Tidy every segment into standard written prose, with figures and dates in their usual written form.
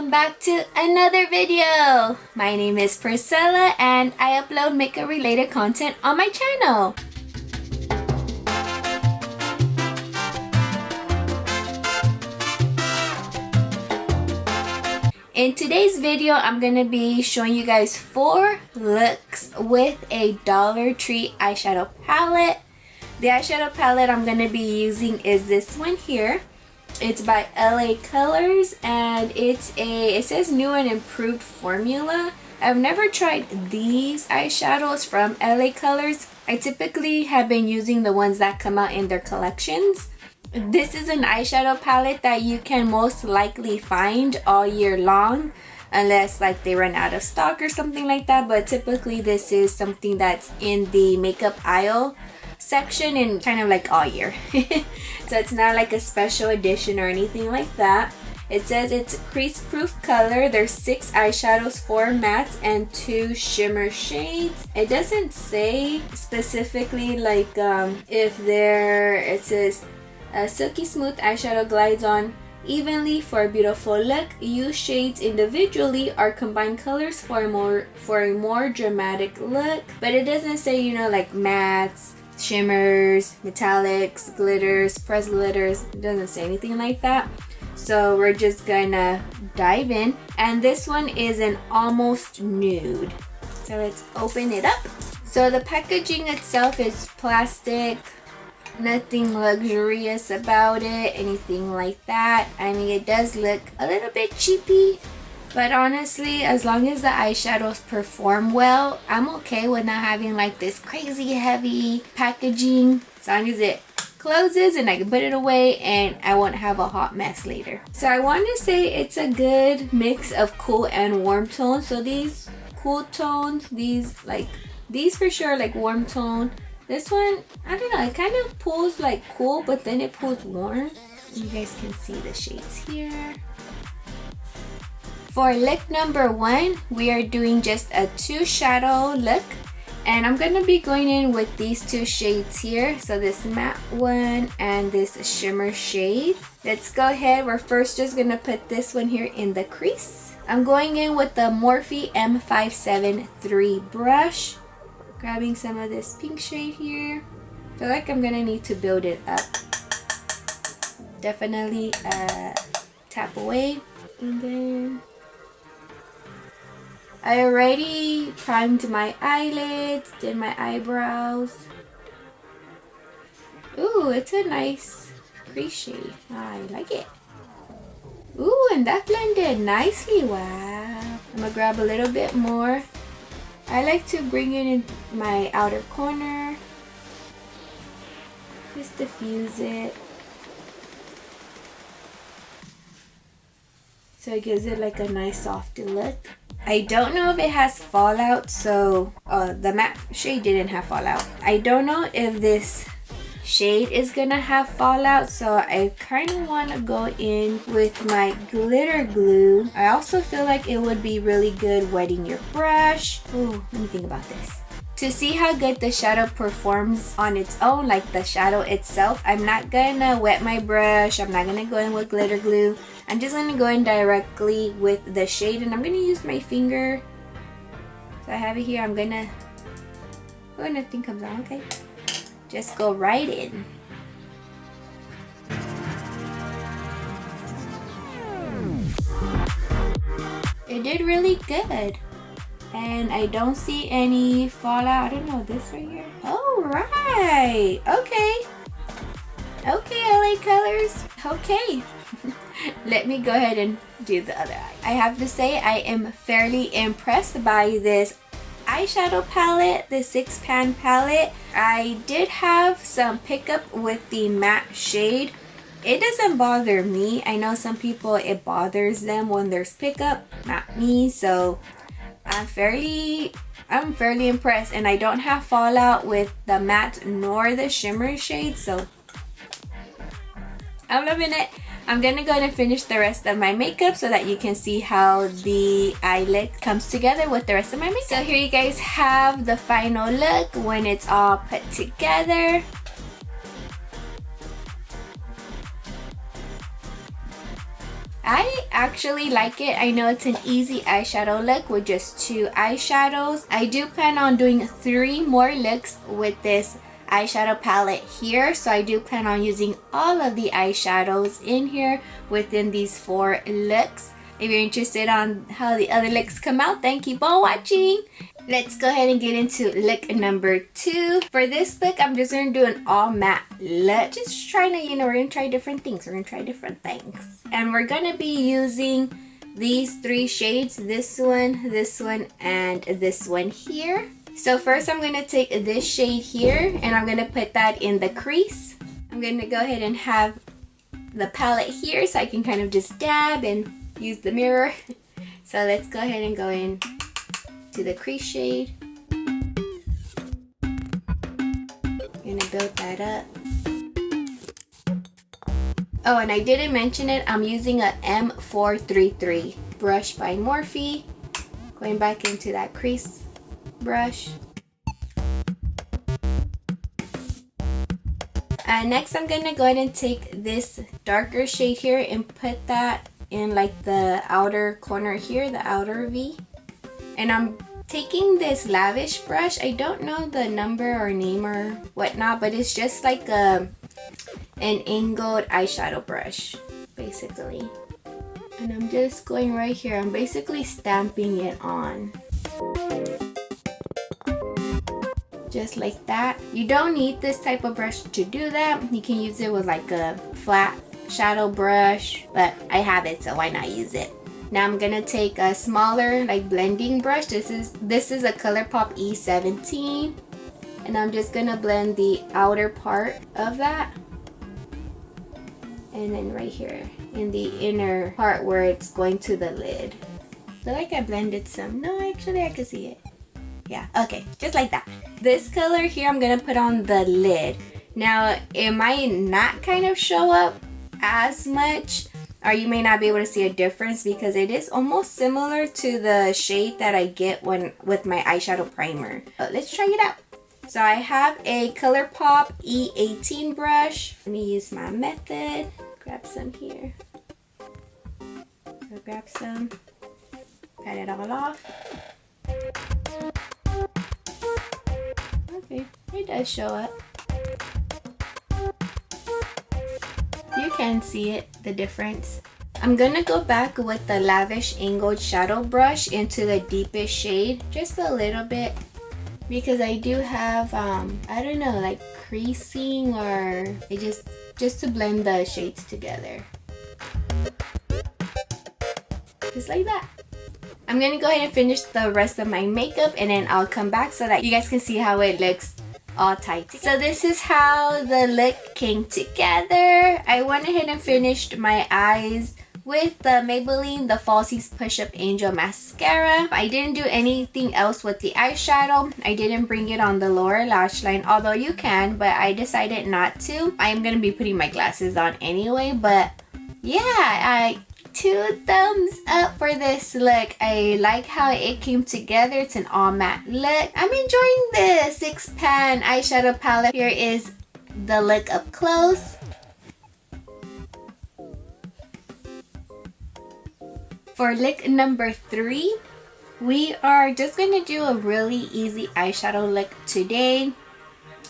welcome back to another video. My name is Priscilla and I upload makeup related content on my channel. In today's video, I'm going to be showing you guys 4 looks with a Dollar Tree eyeshadow palette. The eyeshadow palette I'm going to be using is this one here. It's by LA Colors and it says new and improved formula. I've never tried these eyeshadows from LA Colors. I typically have been using the ones that come out in their collections. This is an eyeshadow palette that you can most likely find all year long unless like they run out of stock or something like that, but typically this is something that's in the makeup aisle section and kind of like all year. So it's not like a special edition or anything like that. It says it's crease proof color. There's 6 eyeshadows, 4 mattes and 2 shimmer shades. It doesn't say specifically like if it says a silky smooth eyeshadow glides on evenly for a beautiful look. Use shades individually or combine colors for a more dramatic look. But it doesn't say, you know, like mattes, shimmers, metallics, glitters, pressed glitters. It doesn't say anything like that. So we're just gonna dive in. And this one is an Almost Nude. So let's open it up. So the packaging itself is plastic. Nothing luxurious about it, anything like that. I mean, it does look a little bit cheapy, but honestly, as long as the eyeshadows perform well, I'm okay with not having like this crazy heavy packaging. As long as it closes and I can put it away and I won't have a hot mess later. So I want to say it's a good mix of cool and warm tones. So these cool tones, these for sure like warm tone. This one, I don't know, it kind of pulls like cool, but then it pulls warm. You guys can see the shades here. For look number 1, we are doing just a 2 shadow look. And I'm going to be going in with these 2 shades here. So this matte one and this shimmer shade. Let's go ahead. We're first just going to put this one here in the crease. I'm going in with the Morphe M573 brush. Grabbing some of this pink shade here. I feel like I'm gonna need to build it up. Definitely tap away. And then I already primed my eyelids, did my eyebrows. Ooh, it's a nice crease shade. I like it. Ooh, and that blended nicely. Wow. I'm gonna grab a little bit more. I like to bring it in my outer corner, just diffuse it, so it gives it like a nice soft look. I don't know if it has fallout, so the matte shade didn't have fallout. I don't know if this shade is gonna have fallout, so I kind of want to go in with my glitter glue. I also feel like it would be really good wetting your brush. Ooh, let me think about this. To see how good the shadow performs on its own, like the shadow itself, I'm not gonna wet my brush. I'm not gonna go in with glitter glue. I'm just gonna go in directly with the shade, and I'm gonna use my finger. So I have it here. I'm gonna nothing comes out. Okay. Just go right in. It did really good. And I don't see any fallout. I don't know, this right here. Oh, right. Okay. Okay, LA Colors. Okay. Let me go ahead and do the other eye. I have to say I am fairly impressed by this eyeshadow palette, the 6-pan palette. I did have some pickup with the matte shade. It doesn't bother me. I know some people it bothers them when there's pickup, not me. So I'm fairly impressed, and I don't have fallout with the matte nor the shimmer shade, so I'm loving it. I'm gonna go ahead and finish the rest of my makeup so that you can see how the eye look comes together with the rest of my makeup. So here you guys have the final look when it's all put together. I actually like it. I know it's an easy eyeshadow look with just 2 eyeshadows. I do plan on doing 3 more looks with this eyeshadow palette here, so I do plan on using all of the eyeshadows in here within these 4 looks. If you're interested on how the other looks come out, then keep on watching. Let's go ahead and get into look number 2. For this look, I'm just going to do an all matte look. Just trying to, you know, we're going to try different things. We're going to try different things. And we're going to be using these 3 shades. This one, and this one here. So first I'm going to take this shade here and I'm going to put that in the crease. I'm going to go ahead and have the palette here so I can kind of just dab and use the mirror. So let's go ahead and go in to the crease shade. I'm gonna build that up. Oh, and I didn't mention it, I'm using a M433 brush by Morphe. Going back into that crease brush. Next I'm gonna go ahead and take this darker shade here and put that in like the outer corner here, the outer V. And I'm taking this Lavish brush. I don't know the number or name or whatnot, but it's just like an angled eyeshadow brush, basically. And I'm just going right here. I'm basically stamping it on. Just like that. You don't need this type of brush to do that. You can use it with like a flat shadow brush, but I have it, so why not use it? Now I'm gonna take a smaller like blending brush. This is a ColourPop E17, and I'm just gonna blend the outer part of that, and then right here in the inner part where it's going to the lid. I feel like I blended some. No, actually I can see it. Yeah, okay, just like that. This color here I'm gonna put on the lid. Now it might not kind of show up as much, or you may not be able to see a difference because it is almost similar to the shade that I get when with my eyeshadow primer. But let's try it out. So I have a ColourPop E18 brush. Let me use my method. Grab some here. So grab some, pat it all off. Okay, it does show up. You can see it, the difference. I'm gonna go back with the Lavish angled shadow brush into the deepest shade, just a little bit, because I do have I don't know, like creasing, or it just to blend the shades together. Just like that. I'm gonna go ahead and finish the rest of my makeup, and then I'll come back so that you guys can see how it looks all tight together. So this is how the look came together. I went ahead and finished my eyes with the Maybelline The Falsies Push Up Angel Mascara. I didn't do anything else with the eyeshadow. I didn't bring it on the lower lash line, although you can, but I decided not to. I'm gonna be putting my glasses on anyway, but yeah, 2 thumbs up for this look. I like how it came together. It's an all matte look. I'm enjoying the 6-pan eyeshadow palette. Here is the look up close. For look number 3, we are just going to do a really easy eyeshadow look today.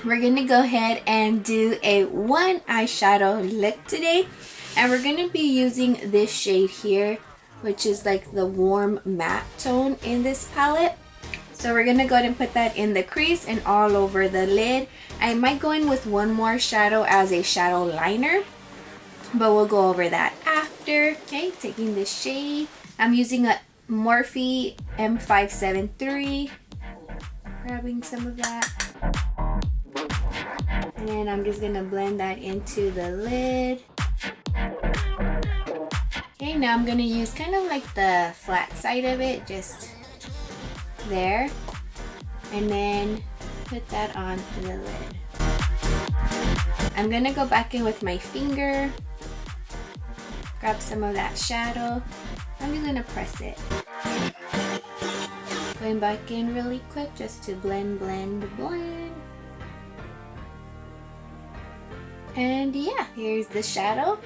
We're going to go ahead and do a 1 eyeshadow look today. And we're going to be using this shade here, which is like the warm matte tone in this palette. So we're going to go ahead and put that in the crease and all over the lid. I might go in with 1 more shadow as a shadow liner, but we'll go over that after. Okay, taking this shade. I'm using a Morphe M573. Grabbing some of that. And then I'm just going to blend that into the lid. Okay, now I'm gonna use kind of like the flat side of it, just there, and then put that on the lid. I'm gonna go back in with my finger, grab some of that shadow. I'm just gonna press it. Going back in really quick just to blend, blend, blend. And yeah, here's the shadow.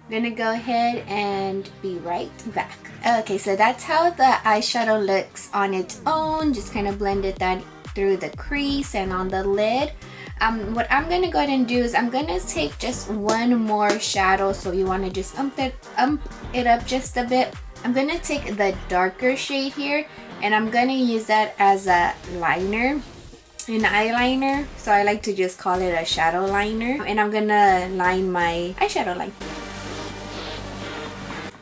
I'm gonna go ahead and be right back. Okay, so that's how the eyeshadow looks on its own. Just kind of blended that through the crease and on the lid. What I'm gonna go ahead and do is I'm gonna take just one more shadow. So you want to just ump it up just a bit. I'm gonna take the darker shade here, and I'm gonna use that as a liner, an eyeliner. So I like to just call it a shadow liner, and I'm gonna line my eyeshadow line.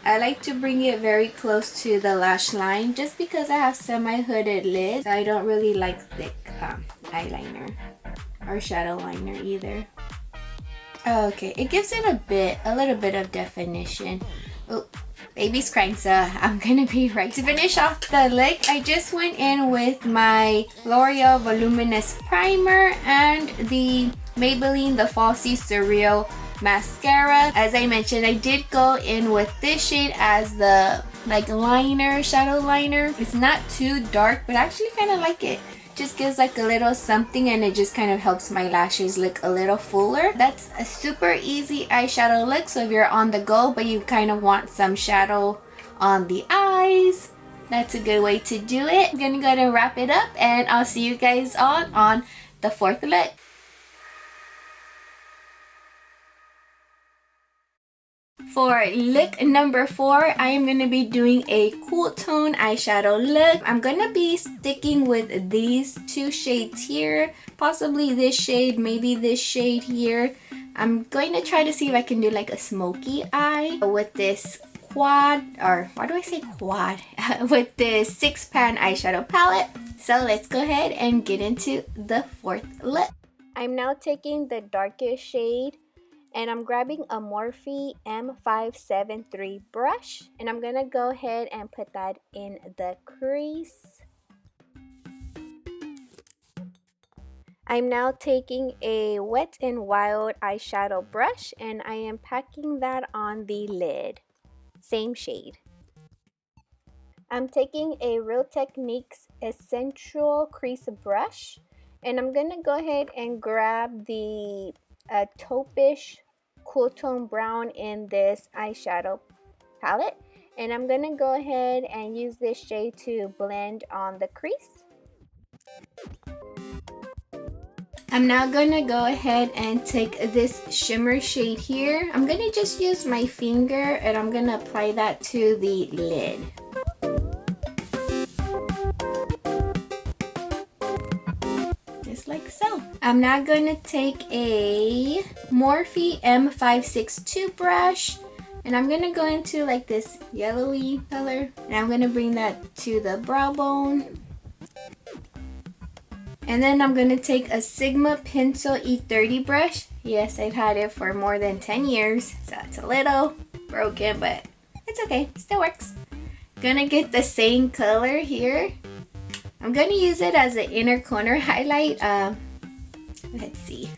I like to bring it very close to the lash line just because I have semi-hooded lids. I don't really like thick eyeliner or shadow liner either. Okay, it gives it a little bit of definition. Oh, baby's crying, so I'm gonna be right. To finish off the look, I just went in with my L'Oreal Voluminous Primer and the Maybelline The Falsies Surreal Mascara. As I mentioned, I did go in with this shade as the liner, shadow liner. It's not too dark, but I actually kind of like it. Just gives like a little something, and it just kind of helps my lashes look a little fuller. That's a super easy eyeshadow look. So if you're on the go but you kind of want some shadow on the eyes, that's a good way to do it. I'm gonna go ahead and wrap it up, and I'll see you guys on the fourth look. For look number 4, I am going to be doing a cool tone eyeshadow look. I'm going to be sticking with these two shades here, possibly this shade, maybe this shade here. I'm going to try to see if I can do like a smoky eye with this quad, or why do I say quad? With this 6-pan eyeshadow palette. So let's go ahead and get into the fourth look. I'm now taking the darkest shade, and I'm grabbing a Morphe M573 brush, and I'm gonna go ahead and put that in the crease. I'm now taking a Wet n Wild eyeshadow brush, and I am packing that on the lid. Same shade. I'm taking a Real Techniques Essential Crease brush, and I'm gonna go ahead and grab the taupish cool tone brown in this eyeshadow palette, and I'm gonna go ahead and use this shade to blend on the crease. I'm now gonna go ahead and take this shimmer shade here. I'm gonna just use my finger, and I'm gonna apply that to the lid. Just like so. I'm now going to take a Morphe M562 brush, and I'm going to go into like this yellowy color, and I'm going to bring that to the brow bone. And then I'm going to take a Sigma Pencil E30 brush. Yes, I've had it for more than 10 years, so it's a little broken, but it's okay, it still works. Gonna get the same color here. I'm going to use it as an inner corner highlight. Let's see.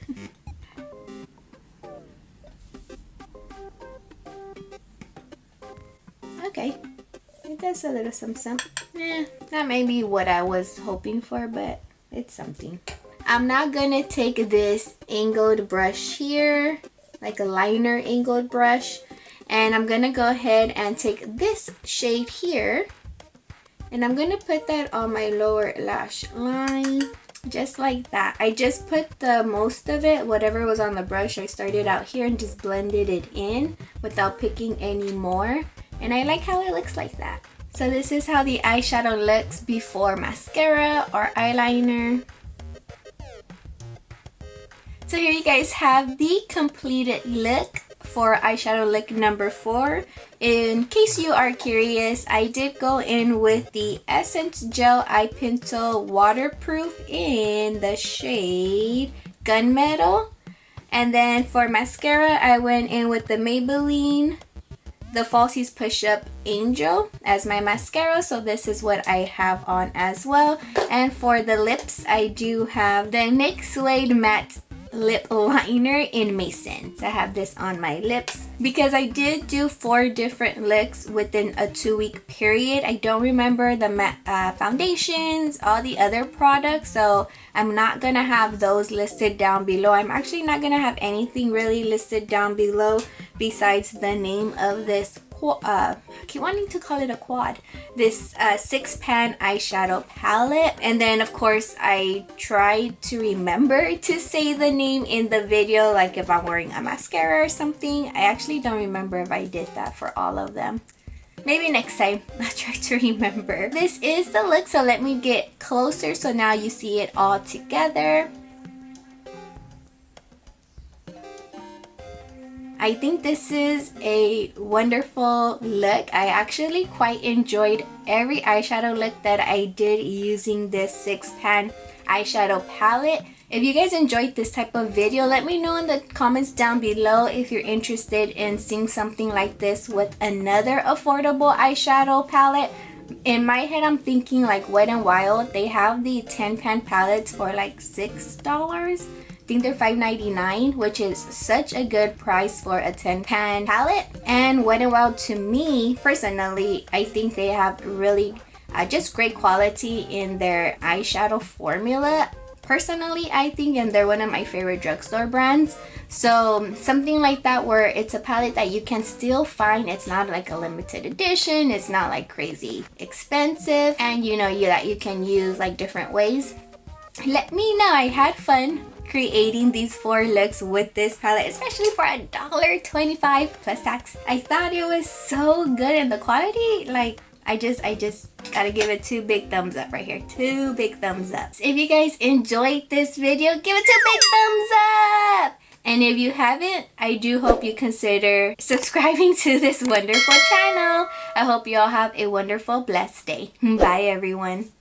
Okay, it does a little something. Not maybe what I was hoping for, but it's something. I'm now going to take this angled brush here, like a liner angled brush, and I'm going to go ahead and take this shade here, and I'm going to put that on my lower lash line, just like that. I just put the most of it, whatever was on the brush. I started out here and just blended it in without picking any more. And I like how it looks like that. So this is how the eyeshadow looks before mascara or eyeliner. So here you guys have the completed look for eyeshadow look number 4. In case you are curious, I did go in with the Essence Gel Eye Pencil Waterproof in the shade Gunmetal. And then for mascara, I went in with the Maybelline The Falsies Push Up Angel as my mascara. So this is what I have on as well. And for the lips, I do have the NYX Suede Matte Lip Liner in Mason. So I have this on my lips because I did do 4 different looks within a 2-week period. I don't remember the foundations, all the other products, so I'm not gonna have those listed down below. I'm actually not gonna have anything really listed down below besides the name of this I keep wanting to call it a quad, this 6-pan eyeshadow palette. And then of course I tried to remember to say the name in the video, like if I'm wearing a mascara or something. I actually don't remember if I did that for all of them. Maybe next time I'll try to remember. This is the look, so let me get closer so now you see it all together. I think this is a wonderful look. I actually quite enjoyed every eyeshadow look that I did using this 6-pan eyeshadow palette. If you guys enjoyed this type of video, let me know in the comments down below if you're interested in seeing something like this with another affordable eyeshadow palette. In my head, I'm thinking like Wet n Wild. They have the 10-pan palettes for like $6. I think they're $5.99, which is such a good price for a 10-pan palette. And Wet n Wild, to me personally, I think they have really just great quality in their eyeshadow formula. Personally, I think, and they're one of my favorite drugstore brands. So something like that where it's a palette that you can still find. It's not like a limited edition. It's not like crazy expensive, and you know that you can use like different ways. Let me know. I had fun creating these 4 looks with this palette, especially for $1.25 plus tax. I thought it was so good, and the quality, like, I just gotta give it 2 big thumbs up right here. 2 big thumbs up. So if you guys enjoyed this video, give it 2 big thumbs up. And if you haven't, I do hope you consider subscribing to this wonderful channel. I hope you all have a wonderful, blessed day. Bye, everyone.